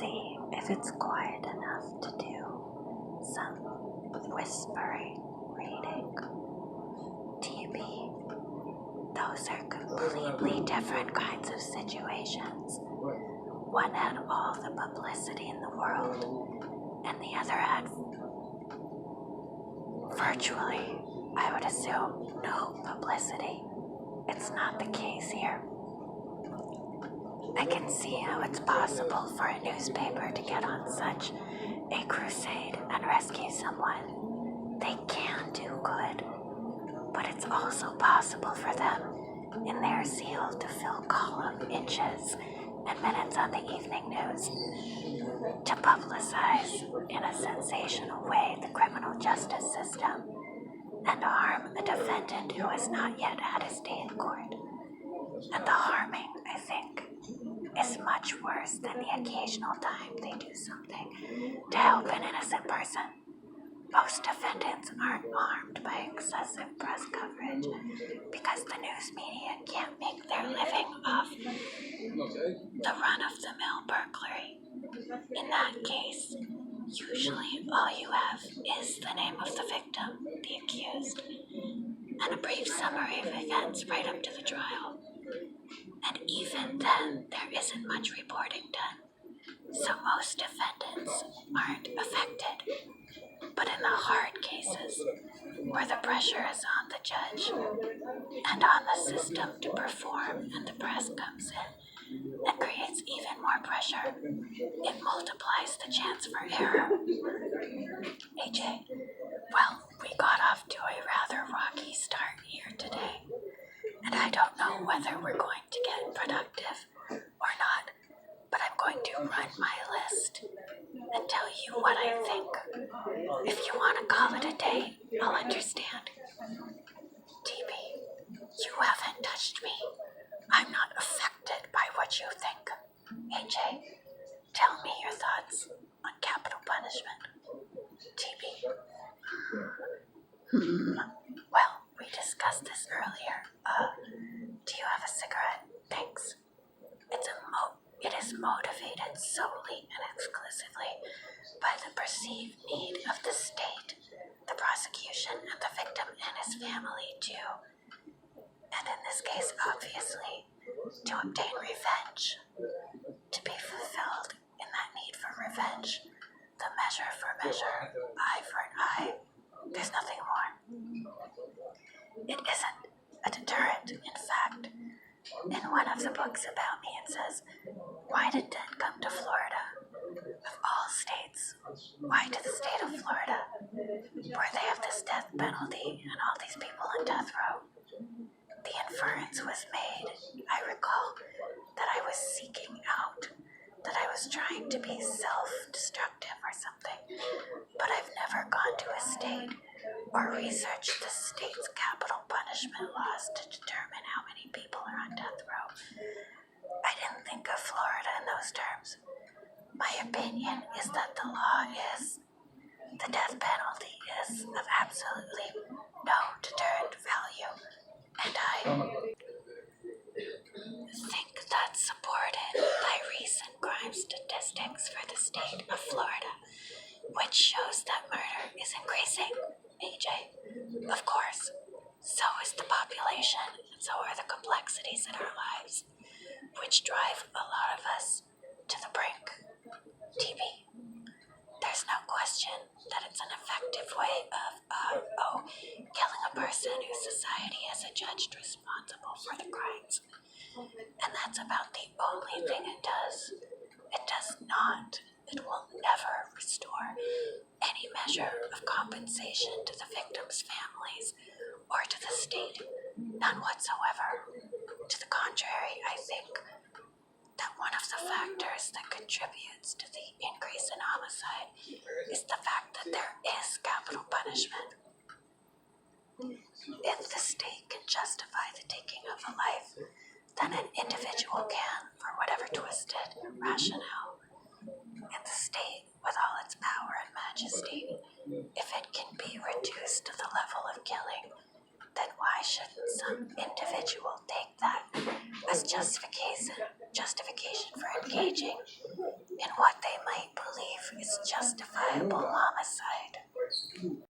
see if it's quiet enough to do some whispering reading. TB, those are completely different kinds of situations. One had all the publicity in the world, and the other had virtually, I would assume, no publicity. It's not the case here. I can see how it's possible for a newspaper to get on such a crusade and rescue someone. They can do good, but it's also possible for them, in their zeal to fill column inches and minutes on the evening news, to publicize in a sensational way the criminal justice system and harm a defendant who has not yet had his day in court. And the harming, I think, is much worse than the occasional time they do something to help an innocent person. Most defendants aren't harmed by excessive press coverage because the news media can't make their living off the run-of-the-mill burglary. In that case, usually all you have is the name of the victim, the accused, and a brief summary of events right up to the trial. And even then, there isn't much reporting done, so most defendants aren't affected. But in the hard cases, where the pressure is on the judge and on the system to perform and the press comes in and creates even more pressure, it multiplies the chance for error. AJ, well, we got off to a rather rocky start here today, and I don't know whether we're going to get productive or not, but I'm going to run my list and tell you what I think. If you want to call it a day, I'll understand. TB, you haven't touched me. I'm not affected by what you think. AJ, tell me your thoughts on capital punishment. TB. Well, we discussed this earlier. Do you have a cigarette? Thanks. It is motivated solely and exclusively by the perceived need of the state, the prosecution, and the victim and his family too. And in this case, obviously, to obtain revenge. To be fulfilled in that need for revenge. The measure for measure, eye for an eye. There's nothing more. It isn't a deterrent, in fact. In one of the books about me, it says, why did Ted come to Florida? Of all states, why to the state of Florida, where they have this death penalty and all these people on death row? The inference was made, I recall, that I was seeking out, that I was trying to be self-destructive or something, but I've never gone to a state or researched the state's capital punishment laws to determine how many people are on death row. I didn't think of Florida in those terms. My opinion is that the law is, the death penalty is of absolutely no deterrent value, and I think that's supported by recent crime statistics for the state of Florida, which shows that murder is increasing, AJ. Of course, so is the population, and so are the complexities in our lives, which drive a lot of us to the brink. TB, there's no question that it's an effective way of, killing a person who society has adjudged responsible for the crimes. And that's about the only thing it does. It does not, it will never restore any measure of compensation to the victims' families or to the state, none whatsoever. To the contrary, I think that one of the factors that contributes to the increase in homicide is the fact that there is capital punishment. If the state can justify the taking of a life, then an individual can, for whatever twisted rationale. And the state, with all its power and majesty, if it can be reduced to the level of killing, then why shouldn't some individual take that as justification for engaging in what they justifiable homicide.